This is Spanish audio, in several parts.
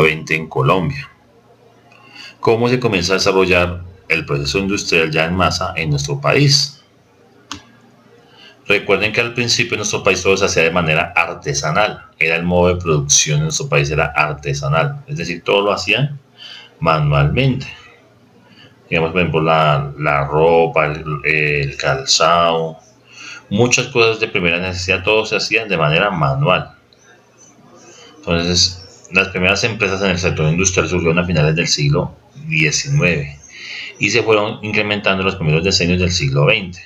XX en Colombia. ¿Cómo se comienza a desarrollar el proceso industrial ya en masa en nuestro país? Recuerden que al principio en nuestro país todo se hacía de manera artesanal. Era el modo de producción en nuestro país, era artesanal. Es decir, todo lo hacían manualmente. Digamos, por ejemplo, la ropa, el calzado, muchas cosas de primera necesidad, todo se hacían de manera manual. Entonces, las primeras empresas en el sector industrial surgieron a finales del siglo XIX y se fueron incrementando en los primeros decenios del siglo XX.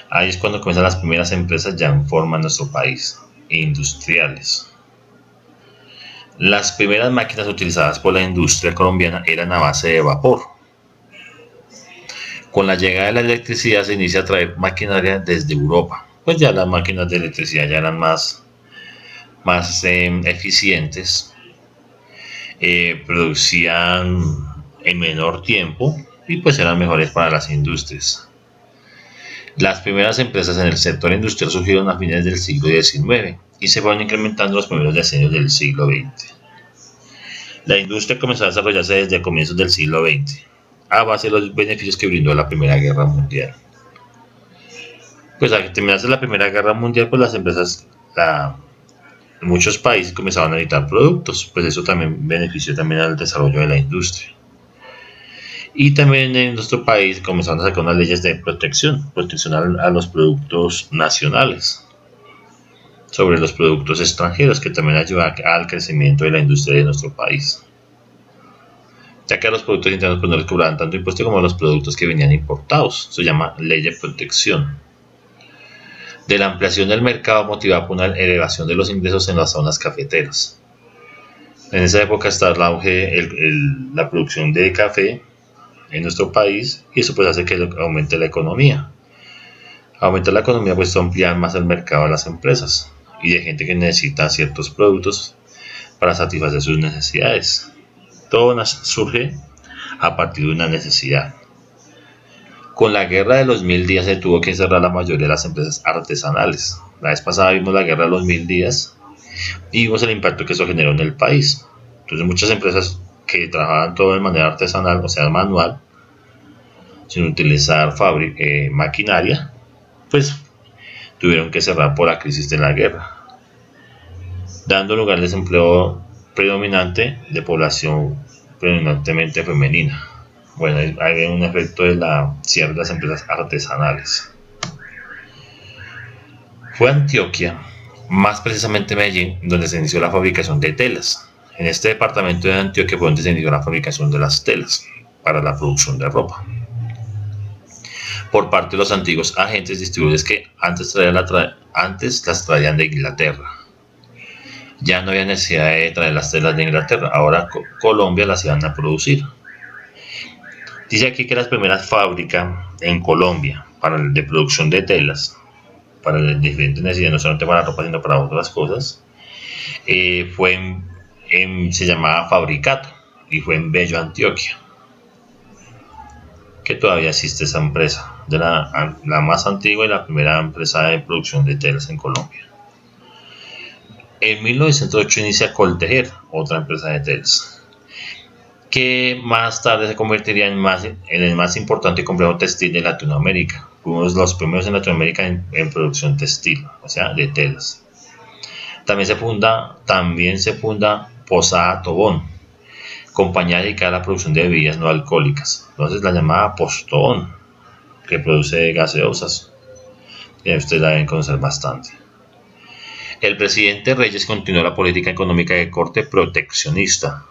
Ahí es cuando comienzan las primeras empresas ya en forma en nuestro país, industriales. Las primeras máquinas utilizadas por la industria colombiana eran a base de vapor. Con la llegada de la electricidad se inicia a traer maquinaria desde Europa. Pues ya las máquinas de electricidad ya eran más eficientes, producían en menor tiempo y pues eran mejores para las industrias. Las primeras empresas en el sector industrial surgieron a fines del siglo XIX y se fueron incrementando en los primeros decenios del siglo XX. La industria comenzó a desarrollarse desde comienzos del siglo XX, a base de los beneficios que brindó la Primera Guerra Mundial. Pues al terminarse la Primera Guerra Mundial, pues las empresas, en muchos países comenzaban a necesitar productos, pues eso también benefició también al desarrollo de la industria. Y también en nuestro país comenzaron a sacar unas leyes de protección a los productos nacionales, sobre los productos extranjeros, que también ayuda al crecimiento de la industria de nuestro país, ya que a los productos internos pues no les cobraban tanto impuesto como a los productos que venían importados. Se llama ley de protección. De la ampliación del mercado motivada por una elevación de los ingresos en las zonas cafeteras. En esa época está el auge la producción de café en nuestro país y eso pues hace que aumente la economía. Aumentar la economía pues ampliar más el mercado de las empresas y de gente que necesita ciertos productos para satisfacer sus necesidades. Todo surge a partir de una necesidad. Con la guerra de los 1000 días se tuvo que cerrar la mayoría de las empresas artesanales. La vez pasada vimos la guerra de los 1000 días y vimos el impacto que eso generó en el país. Entonces muchas empresas que trabajaban todo de manera artesanal, o sea manual, sin utilizar maquinaria, pues tuvieron que cerrar por la crisis de la guerra, dando lugar al desempleo predominante de población predominantemente femenina. Bueno, hay un efecto de la cierre de las empresas artesanales. Fue Antioquia, más precisamente Medellín, donde se inició la fabricación de telas. En este departamento de Antioquia fue donde se inició la fabricación de las telas para la producción de ropa, por parte de los antiguos agentes distribuidores que antes las traían de Inglaterra. Ya no había necesidad de traer las telas de Inglaterra, ahora Colombia las iban a producir. Dice aquí que las primeras fábricas en Colombia de producción de telas, para diferentes necesidades, no solamente para ropa, sino para otras cosas, se llamaba Fabricato y fue en Bello, Antioquia, que todavía existe esa empresa, de la más antigua y la primera empresa de producción de telas en Colombia. En 1908 inicia Coltejer, otra empresa de telas, que más tarde se convertiría en el más importante y complejo textil de Latinoamérica. Fuimos los primeros en Latinoamérica en producción textil, o sea, de telas. También se funda Posada Tobón, compañía dedicada a la producción de bebidas no alcohólicas. Entonces la llamada Postobón, que produce gaseosas, que ustedes la deben conocer bastante. El presidente Reyes continuó la política económica de corte proteccionista,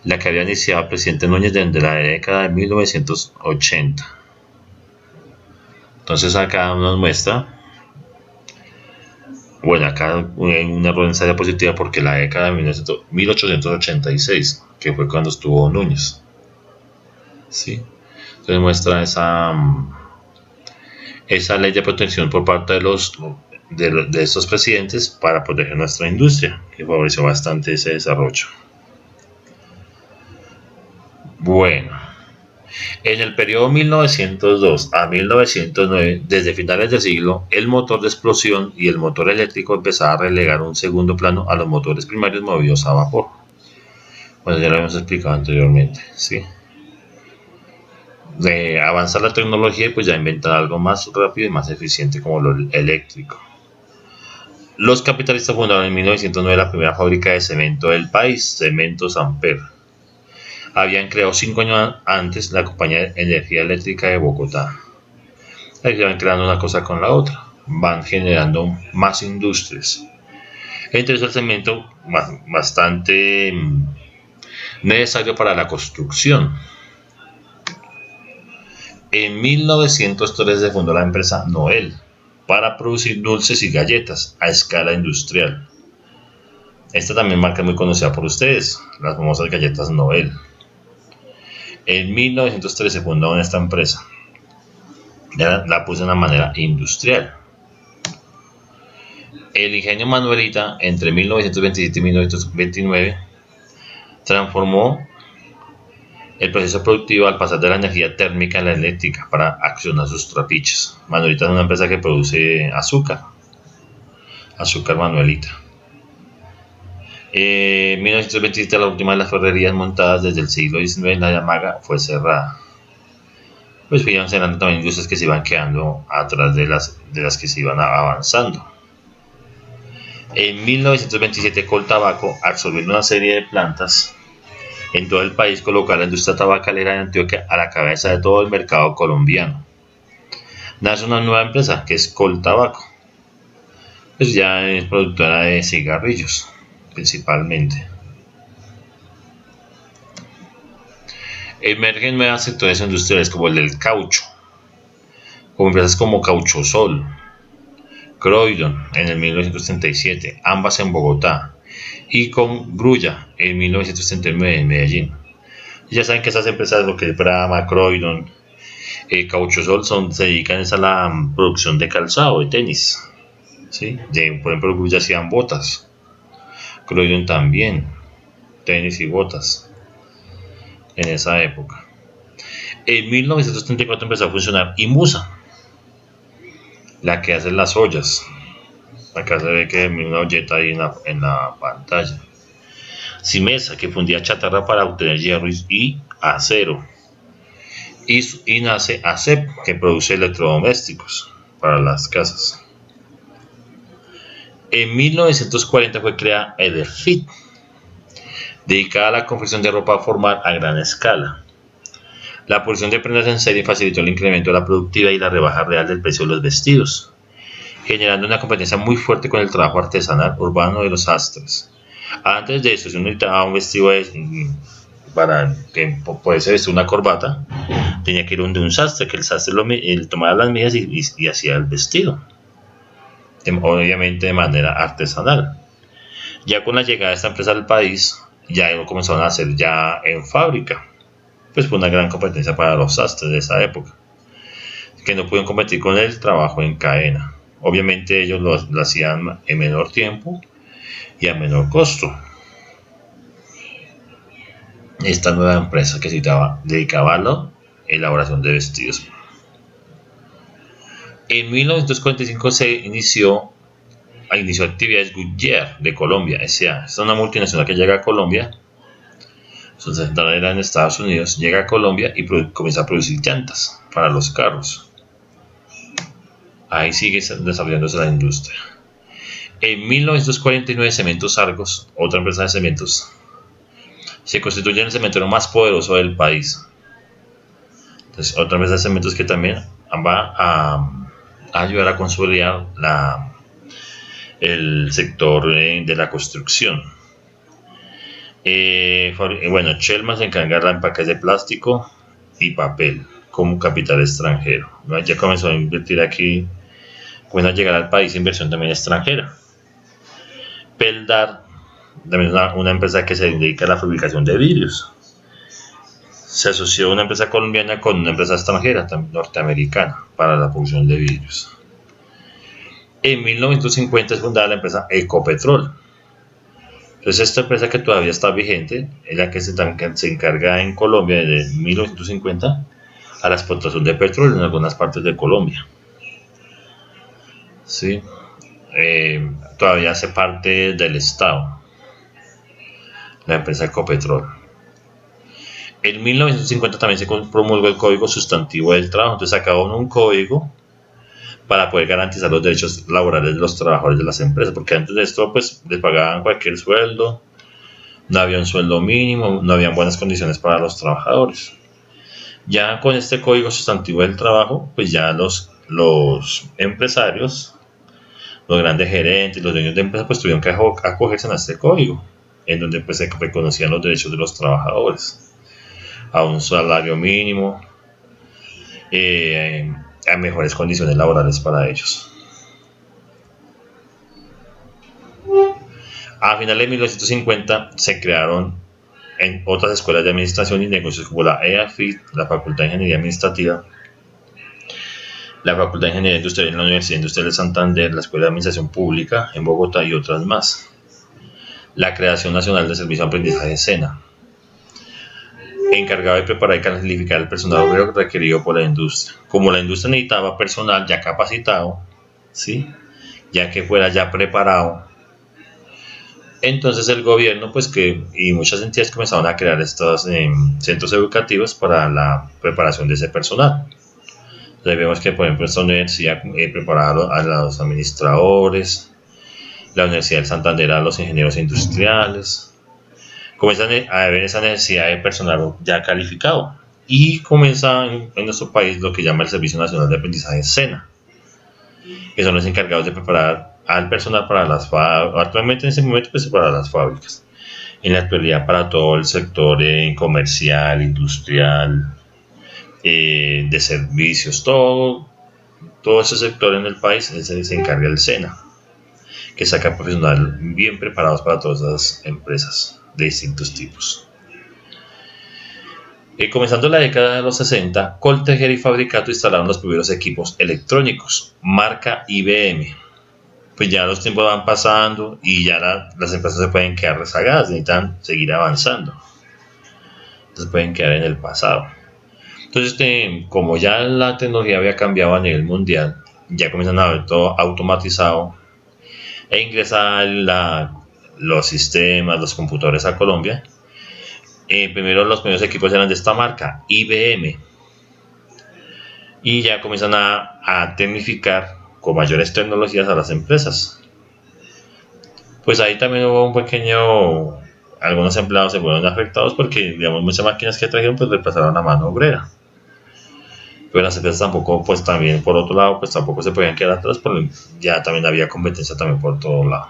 la que había iniciado el presidente Núñez desde la década de 1980. Entonces acá nos muestra, bueno, acá hay una error en esa diapositiva porque la década de 1886, que fue cuando estuvo Núñez, ¿sí? Entonces muestra esa ley de protección por parte de estos presidentes para proteger nuestra industria, que favoreció bastante ese desarrollo. Bueno, en el periodo 1902 a 1909, desde finales del siglo, el motor de explosión y el motor eléctrico empezaron a relegar un segundo plano a los motores primarios movidos a vapor. Bueno, ya lo habíamos explicado anteriormente, ¿sí? De avanzar la tecnología y pues ya inventar algo más rápido y más eficiente como lo eléctrico. Los capitalistas fundaron en 1909 la primera fábrica de cemento del país, Cementos Amper. Habían creado 5 años antes la compañía de energía eléctrica de Bogotá. Ahí van creando una cosa con la otra, van generando más industrias. Entonces el cemento bastante necesario para la construcción. En 1903 se fundó la empresa Noel para producir dulces y galletas a escala industrial. Esta también marca muy conocida por ustedes, las famosas galletas Noel. En 1913 se fundó esta empresa. Ya la puso de una manera industrial. El ingenio Manuelita entre 1927 y 1929 transformó el proceso productivo al pasar de la energía térmica a la eléctrica para accionar sus trapiches. Manuelita es una empresa que produce azúcar Manuelita. En 1927 la última de las ferrerías montadas desde el siglo XIX en la Yamaga fue cerrada. Pues iban cerrando también industrias que se iban quedando atrás de las que se iban avanzando. En 1927 Coltabaco, absorbiendo una serie de plantas en todo el país, colocó a la industria tabacalera de Antioquia a la cabeza de todo el mercado colombiano. Nace una nueva empresa que es Coltabaco. Pues ya es productora de cigarrillos, principalmente. Emergen nuevos sectores industriales como el del caucho, como empresas como Cauchosol, Croydon en el 1937, ambas en Bogotá, y con Grulla en 1939 en Medellín. Ya saben que esas empresas, lo que es Brahma, Croydon, Cauchosol, se dedican a la producción de calzado, de tenis. ¿Sí? Por ejemplo, Grulla hacían botas, Croydon también, tenis y botas en esa época. En 1934 empezó a funcionar IMUSA, la que hace las ollas. Acá se ve que hay una olleta ahí en la pantalla. Simesa, que fundía chatarra para obtener hierro y acero. Y nace ASEP, que produce electrodomésticos para las casas. En 1940 fue creada Ederfit, dedicada a la confección de ropa formal a gran escala. La producción de prendas en serie facilitó el incremento de la productividad y la rebaja real del precio de los vestidos, generando una competencia muy fuerte con el trabajo artesanal urbano de los sastres. Antes de eso, si uno necesitaba un vestido para que pudiese vestir una corbata, tenía que ir donde un sastre, que el sastre tomaba las medidas y hacía el vestido, obviamente de manera artesanal. Ya con la llegada de esta empresa al país, ya lo comenzaron a hacer ya en fábrica. Pues fue una gran competencia para los sastres de esa época, que no pudieron competir con el trabajo en cadena. Obviamente ellos lo hacían en menor tiempo y a menor costo. Esta nueva empresa que se dedicaba a la elaboración de vestidos. En 1945 se inició actividades Goodyear de Colombia S.A. Es una multinacional que llega a Colombia. Su central era en Estados Unidos, llega a Colombia y comienza a producir llantas para los carros. Ahí sigue desarrollándose la industria. En 1949 Cementos Argos, otra empresa de cementos, se constituye en el cementero más poderoso del país. Entonces, otra empresa de cementos que también va a ayudar a consolidar el sector de la construcción. Bueno, Chelman se encarga de empaques de plástico y papel como capital extranjero. Ya comenzó a invertir aquí, comenzó a llegar al país inversión también extranjera. Peldar, también una empresa que se dedica a la fabricación de vidrios. Se asoció una empresa colombiana con una empresa extranjera, también norteamericana, para la producción de vidrios. En 1950 es fundada la empresa Ecopetrol. Entonces esta empresa, que todavía está vigente, es la que se encarga en Colombia desde 1950 a la explotación de petróleo en algunas partes de Colombia. ¿Sí? Todavía hace parte del Estado. la empresa Ecopetrol. En 1950 también se promulgó el Código Sustantivo del Trabajo, entonces sacaron un código para poder garantizar los derechos laborales de los trabajadores de las empresas, porque antes de esto pues les pagaban cualquier sueldo, no había un sueldo mínimo, no habían buenas condiciones para los trabajadores. Ya con este Código Sustantivo del Trabajo, pues ya los empresarios, los grandes gerentes, los dueños de empresas, pues tuvieron que acogerse a este código, en donde pues se reconocían los derechos de los trabajadores, a un salario mínimo, a mejores condiciones laborales para ellos. A finales de 1950 se crearon en otras escuelas de administración y negocios como la EAFIT, la Facultad de Ingeniería Administrativa, la Facultad de Ingeniería Industrial en la Universidad Industrial de Santander, la Escuela de Administración Pública en Bogotá y otras más. La Creación Nacional de Servicio de Aprendizaje SENA, encargado de preparar y calificar el personal requerido por la industria. Como la industria necesitaba personal ya capacitado, ¿sí?, ya que fuera ya preparado, entonces el gobierno y muchas entidades comenzaron a crear estos centros educativos para la preparación de ese personal. Entonces vemos que, por ejemplo, esta universidad preparaba a los administradores, la Universidad del Santander a los ingenieros industriales. Comienzan a haber esa necesidad de personal ya calificado y comienza en nuestro país lo que llama el Servicio Nacional de Aprendizaje SENA, que son los encargados de preparar al personal para las fábricas, actualmente en ese momento pues para las fábricas, en la actualidad para todo el sector comercial, industrial, de servicios, todo ese sector en el país se encarga el SENA, que saca profesionales bien preparados para todas esas empresas de distintos tipos. Comenzando la década de los 60, Coltejer y Fabricato instalaron los primeros equipos electrónicos, marca IBM. Pues ya los tiempos van pasando y ya las empresas se pueden quedar rezagadas, necesitan seguir avanzando. Entonces pueden quedar en el pasado. Entonces, como ya la tecnología había cambiado a nivel mundial, ya comienzan a ver todo automatizado e ingresar los sistemas, los computadores a Colombia. Primero los primeros equipos eran de esta marca, IBM, y ya comienzan a tecnificar con mayores tecnologías a las empresas. Pues ahí también hubo algunos empleados se fueron afectados porque, digamos, muchas máquinas que trajeron pues reemplazaron la mano obrera. Pero las empresas tampoco, pues también por otro lado, pues tampoco se podían quedar atrás porque ya también había competencia también por todo lado.